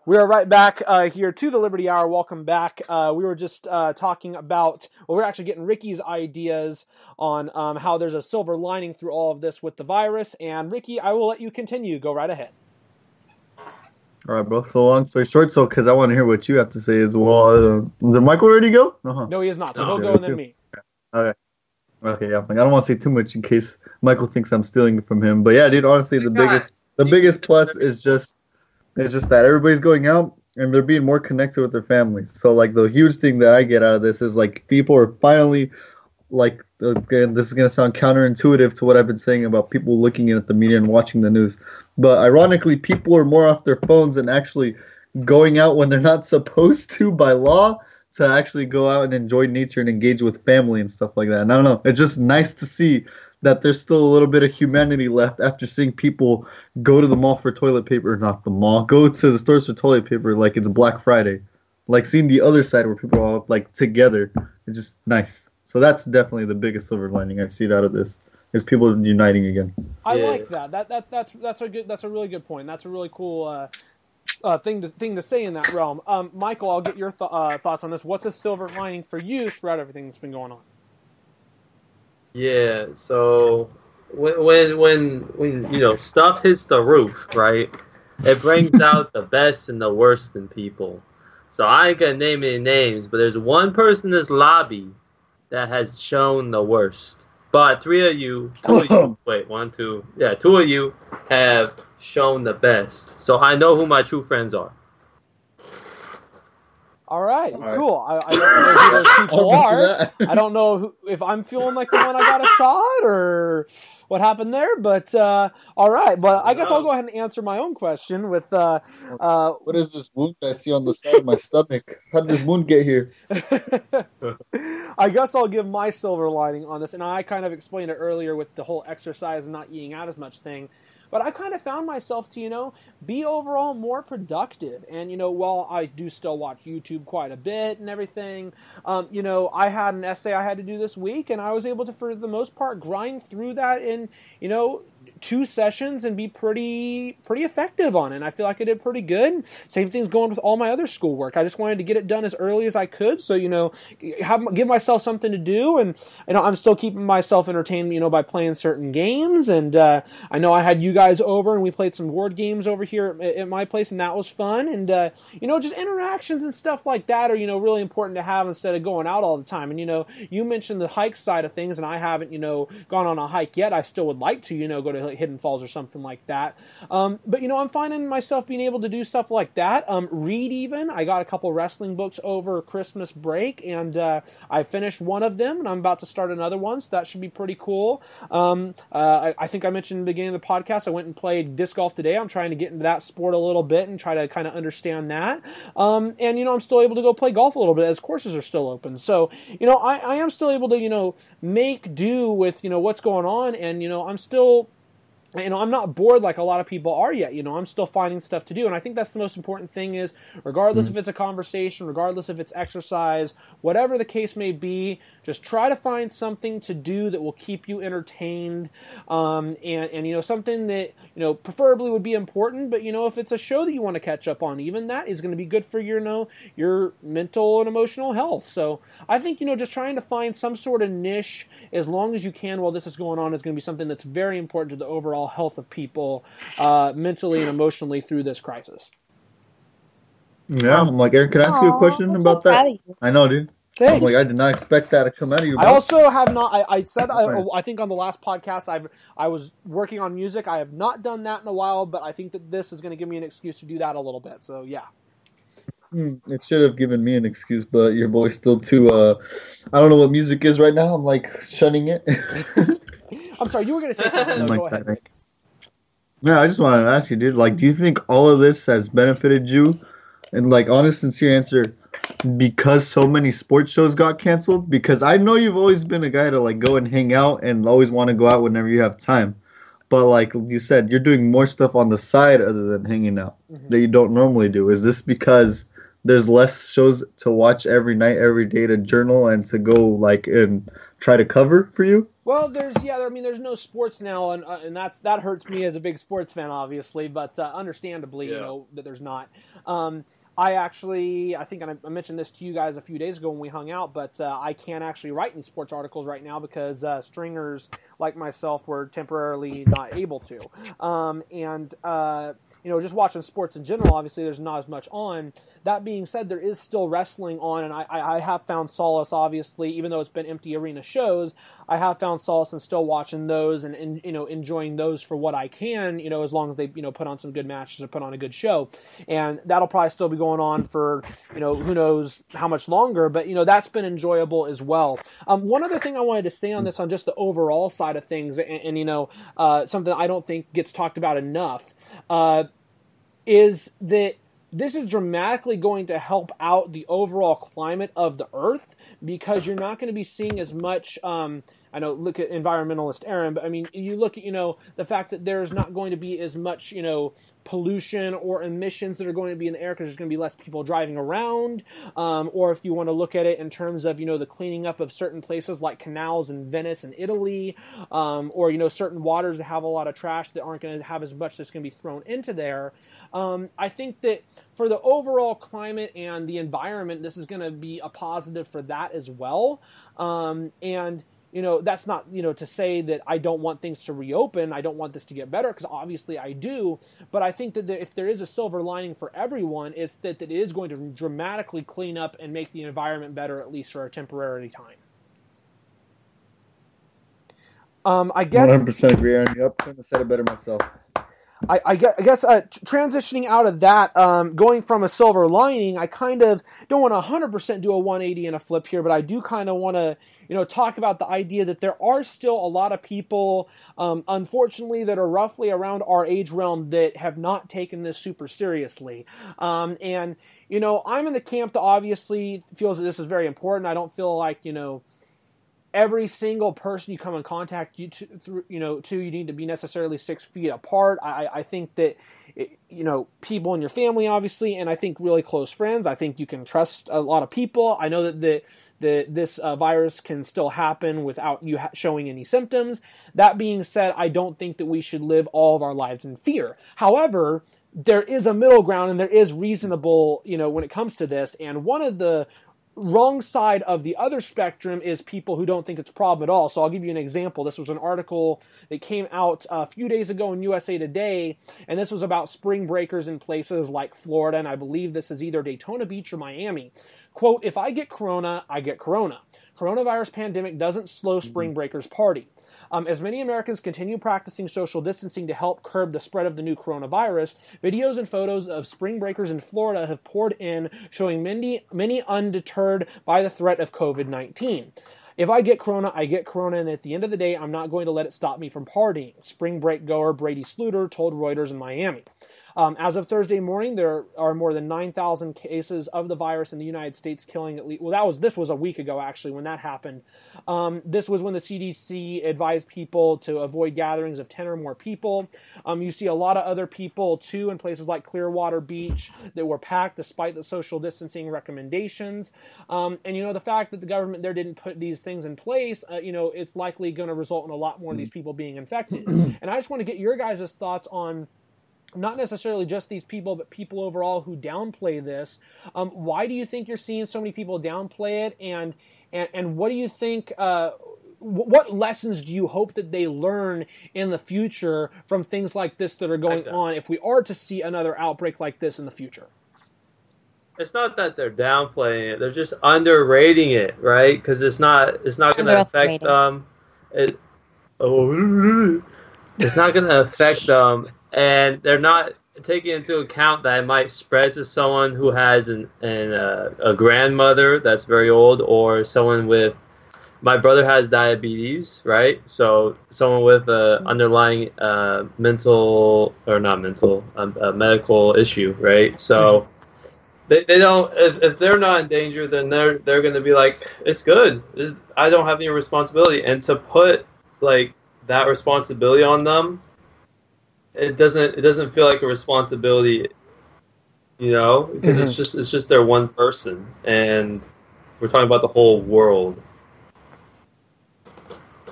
We are right back here to the Liberty Hour. Welcome back. We were just talking about, we're actually getting Ricky's ideas on how there's a silver lining through all of this with the virus. And Ricky, I will let you continue. Go right ahead. All right, bro. So long story short, because I want to hear what you have to say as well. Did Michael already go? Uh-huh. No, he is not. So he'll go and then me. Okay. Okay, yeah. I don't want to say too much in case Michael thinks I'm stealing it from him. But yeah, dude, honestly, the biggest plus is just that everybody's going out and they're being more connected with their families. So like the huge thing that I get out of this is like people are finally like, again, this is going to sound counterintuitive to what I've been saying about people looking at the media and watching the news. But ironically, people are more off their phones and actually going out when they're not supposed to by law to actually go out and enjoy nature and engage with family and stuff like that. And I don't know, it's just nice to see that there's still a little bit of humanity left after seeing people go to the mall for toilet paper, not the mall, go to the stores for toilet paper like it's Black Friday. Like seeing the other side where people are all like together, it's just nice. So that's definitely the biggest silver lining I see out of this, is people uniting again. I like that. That's a really good point. That's a really cool thing to say in that realm. Michael, I'll get your thoughts on this. What's a silver lining for you throughout everything that's been going on? Yeah, so when stuff hits the roof, right? It brings out the best and the worst in people. So I ain't gonna name any names, but there's one person in this lobby that has shown the worst. But two of you have shown the best. So I know who my true friends are. All right, cool. I don't know who those people are. I don't know if I'm feeling like the one I got a shot or what happened there, but all right. But I guess I'll go ahead and answer my own question with... what is this wound I see on the side of my stomach? How did this wound get here? I guess I'll give my silver lining on this, and I kind of explained it earlier with the whole exercise and not eating out as much thing. But I kind of found myself to, be overall more productive. And, while I do still watch YouTube quite a bit and everything, I had an essay I had to do this week, and I was able to, for the most part, grind through that in, 2 sessions and be pretty effective on it. And I feel like I did pretty good. Same thing's going with all my other schoolwork. I just wanted to get it done as early as I could. So, give myself something to do. And, I'm still keeping myself entertained, by playing certain games. And I know I had you guys over and we played some board games over here at my place, and that was fun. And, just interactions and stuff like that are, really important to have instead of going out all the time. And, you mentioned the hike side of things, and I haven't, gone on a hike yet. I still would like to, go to Hidden Falls or something like that. But, I'm finding myself being able to do stuff like that. Read even. I got a couple wrestling books over Christmas break, and I finished one of them, and I'm about to start another one, so that should be pretty cool. I think I mentioned in the beginning of the podcast, I went and played disc golf today. I'm trying to get into that sport a little bit and try to kind of understand that. And, I'm still able to go play golf a little bit as courses are still open. So, I am still able to, make do with, what's going on, and, I'm still... I'm not bored like a lot of people are yet. I'm still finding stuff to do. And I think that's the most important thing is, regardless if it's a conversation, regardless if it's exercise, whatever the case may be, just try to find something to do that will keep you entertained. And something that, preferably would be important. But, if it's a show that you want to catch up on, even that is going to be good for your mental and emotional health. So I think, just trying to find some sort of niche as long as you can while this is going on is going to be something that's very important to the overall health of people mentally and emotionally through this crisis. Yeah, I'm like, Eric, can I ask you a question about that? I know, dude. Thanks. I'm like, I did not expect that to come out of you. I also have not. I said I think on the last podcast I was working on music. I have not done that in a while, but I think that this is going to give me an excuse to do that a little bit. So yeah. It should have given me an excuse, but your boy's still too. I don't know what music is right now. I'm like shunning it. I'm sorry, you were going to say something. No, go ahead, Rick. Yeah, I just wanted to ask you, dude. Like, do you think all of this has benefited you? And like, honest, sincere answer, because so many sports shows got canceled. Because I know you've always been a guy to like go and hang out and always want to go out whenever you have time. But like you said, you're doing more stuff on the side other than hanging out that you don't normally do. Is this because there's less shows to watch every night, every day to journal and to go like and try to cover for you? Well, there's no sports now, and that hurts me as a big sports fan, obviously, but understandably, that there's not. I think I mentioned this to you guys a few days ago when we hung out, but I can't actually write any sports articles right now because stringers like myself were temporarily not able to. Just watching sports in general, obviously there's not as much on. That being said, there is still wrestling on, and I have found solace, obviously, even though it's been empty arena shows, I have found solace in still watching those and enjoying those for what I can, as long as they, put on some good matches or put on a good show. And that'll probably still be going on for, who knows how much longer, but, that's been enjoyable as well. One other thing I wanted to say on this, on just the overall side of things, and something I don't think gets talked about enough, is that this is dramatically going to help out the overall climate of the Earth, because you're not going to be seeing as much, I know, look at environmentalist Aaron, but I mean, you look at, the fact that there's not going to be as much, pollution or emissions that are going to be in the air because there's going to be less people driving around, or if you want to look at it in terms of, the cleaning up of certain places like canals in Venice and Italy, or, certain waters that have a lot of trash that aren't going to have as much that's going to be thrown into there. I think that for the overall climate and the environment, this is going to be a positive for that as well. And that's not, to say that I don't want things to reopen. I don't want this to get better, because obviously I do. But I think that if there is a silver lining for everyone, it's that it is going to dramatically clean up and make the environment better, at least for a temporary time. I guess 100% agree, Aaron. Yep, couldn't have said it better myself. I guess transitioning out of that, going from a silver lining, I kind of don't want to 100% do a 180 and a flip here, but I do kind of want to, talk about the idea that there are still a lot of people, unfortunately, that are roughly around our age realm that have not taken this super seriously. I'm in the camp that obviously feels that this is very important. I don't feel like, every single person you come in contact you need to be necessarily 6 feet apart. I think that, people in your family, obviously, and I think really close friends, I think you can trust a lot of people. I know that this virus can still happen without you showing any symptoms. That being said, I don't think that we should live all of our lives in fear. However, there is a middle ground, and there is reasonable, when it comes to this. And one of the wrong side of the other spectrum is people who don't think it's a problem at all. So I'll give you an example. This was an article that came out a few days ago in USA Today, and this was about spring breakers in places like Florida, and I believe this is either Daytona Beach or Miami. Quote, "If I get corona, I get corona. Coronavirus pandemic doesn't slow spring breakers party. As many Americans continue practicing social distancing to help curb the spread of the new coronavirus, videos and photos of spring breakers in Florida have poured in, showing many undeterred by the threat of COVID-19. If I get corona, I get corona, and at the end of the day, I'm not going to let it stop me from partying," spring break goer Brady Sluter told Reuters in Miami. As of Thursday morning, there are more than 9,000 cases of the virus in the United States, killing at least, this was a week ago, actually, when that happened. This was when the CDC advised people to avoid gatherings of 10 or more people. You see a lot of other people, too, in places like Clearwater Beach that were packed despite the social distancing recommendations. And, the fact that the government there didn't put these things in place, it's likely going to result in a lot more of these people being infected. And I just want to get your guys' thoughts on not necessarily just these people, but people overall who downplay this. Why do you think you're seeing so many people downplay it? And what do you think, what lessons do you hope that they learn in the future from things like this that are going on if we are to see another outbreak like this in the future? It's not that they're downplaying it; they're just underrating it, right? Because it's not going to affect it's not going to affect them, and they're not taking into account that it might spread to someone who has a grandmother that's very old, or someone with. My brother has diabetes, right? So someone with underlying medical issue, right? So. They don't. If they're not in danger, then they're going to be like, it's good. I don't have any responsibility, and to put like that responsibility on them, it doesn't feel like a responsibility, because it's just their one person, and we're talking about the whole world.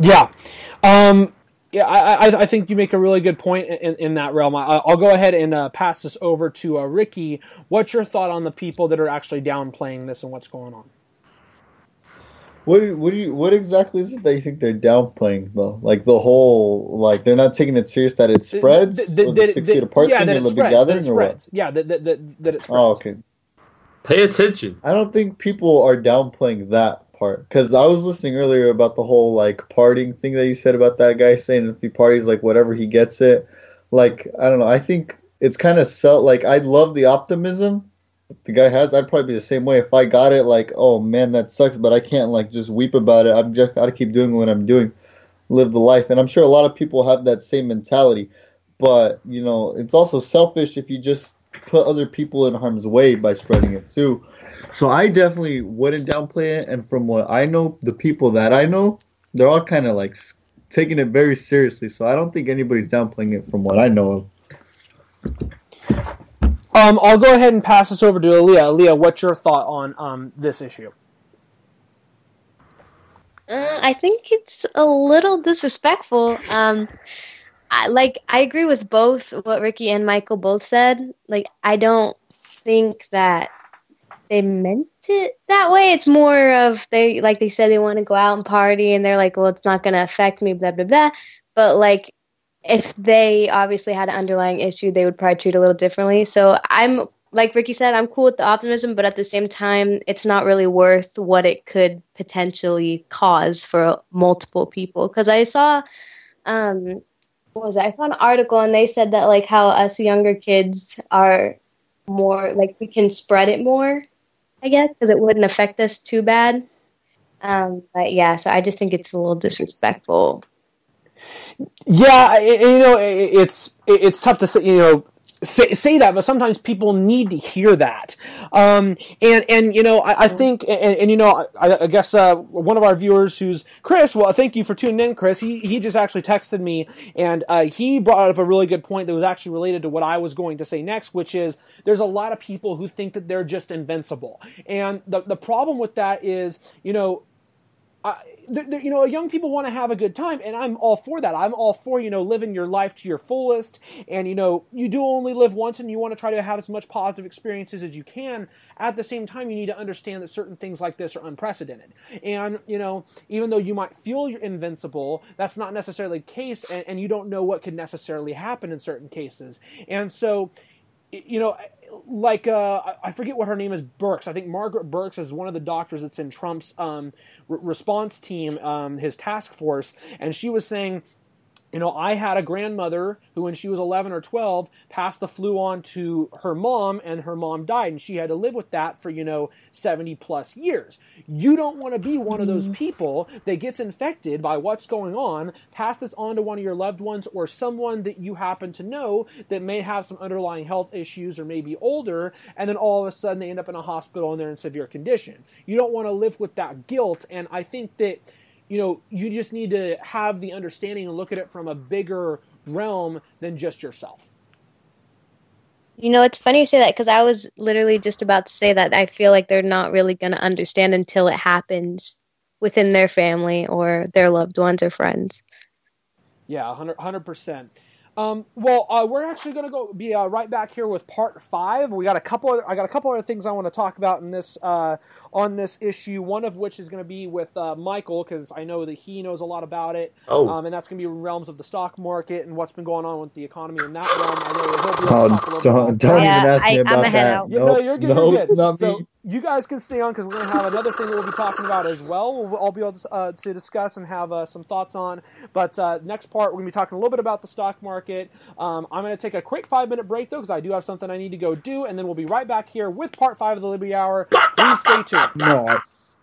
Yeah. Yeah, I think you make a really good point in that realm. I'll go ahead and pass this over to Ricky. What's your thought on the people that are actually downplaying this and what's going on? What exactly is it that you think they're downplaying though? Like the whole, like they're not taking it serious that it spreads, or the 6 feet apart thing, or the big gathering, or what? Yeah, that it spreads. Oh, okay. Pay attention. I don't think people are downplaying that part, because I was listening earlier about the whole like partying thing that you said about that guy saying if he parties, like whatever he gets it. Like, I don't know. I think it's kind of like, I love the optimism the guy has. I'd probably be the same way if I got it. Like, oh man, that sucks, but I can't like just weep about it. I've just got to keep doing what I'm doing, live the life. And I'm sure a lot of people have that same mentality. But you know, it's also selfish if you just put other people in harm's way by spreading it too. So I definitely wouldn't downplay it. And from what I know, the people that I know, they're all kind of like taking it very seriously. So I don't think anybody's downplaying it from what I know of. I'll go ahead and pass this over to Aleeyah. Aleeyah, what's your thought on this issue? I think it's a little disrespectful. I agree with both what Ricky and Michael both said. Like, I don't think that they meant it that way. It's more of they said they want to go out and party, and they're like, well, it's not going to affect me, blah blah blah. But like, if they obviously had an underlying issue, they would probably treat it a little differently. So I'm, like Ricky said, I'm cool with the optimism, but at the same time, it's not really worth what it could potentially cause for multiple people. Because I saw, what was it? I saw an article, and they said that like how us younger kids are more, like we can spread it more, I guess, because it wouldn't affect us too bad. But yeah, so I just think it's a little disrespectful. Yeah, it's tough to say that, but sometimes people need to hear that. I think, I guess one of our viewers who's Chris, well, thank you for tuning in, Chris. He just actually texted me, and he brought up a really good point that was actually related to what I was going to say next, which is there's a lot of people who think that they're just invincible. And the problem with that is, young people want to have a good time, and I'm all for that. I'm all for, living your life to your fullest, and, you do only live once, and you want to try to have as much positive experiences as you can. At the same time, you need to understand that certain things like this are unprecedented. And, even though you might feel you're invincible, that's not necessarily the case, and you don't know what could necessarily happen in certain cases. And so, I forget what her name is, Burks. I think Margaret Burks is one of the doctors that's in Trump's response team, his task force, and she was saying, I had a grandmother who, when she was 11 or 12, passed the flu on to her mom, and her mom died, and she had to live with that for, 70 plus years. You don't want to be one of those people that gets infected by what's going on, pass this on to one of your loved ones or someone that you happen to know that may have some underlying health issues or may be older, and then all of a sudden they end up in a hospital and they're in severe condition. You don't want to live with that guilt, and I think that you just need to have the understanding and look at it from a bigger realm than just yourself. It's funny you say that, because I was literally just about to say that I feel like they're not really going to understand until it happens within their family or their loved ones or friends. Yeah, 100%. We're actually going to be right back here with part 5. I got a couple other things I want to talk about in this on this issue. One of which is going to be with Michael, because I know that he knows a lot about it. And that's going to be in realms of the stock market and what's been going on with the economy in that realm. I know he'll be able to talk a little bit about that. Don't even ask me about that. You're good. Not so me. You guys can stay on, because we're going to have another thing that we'll be talking about as well. We'll all be able to discuss and have some thoughts on. But next part, we're going to be talking a little bit about the stock market. I'm going to take a quick 5-minute break, though, because I do have something I need to go do. And then we'll be right back here with part 5 of the Liberty Hour. Please stay tuned. Nice.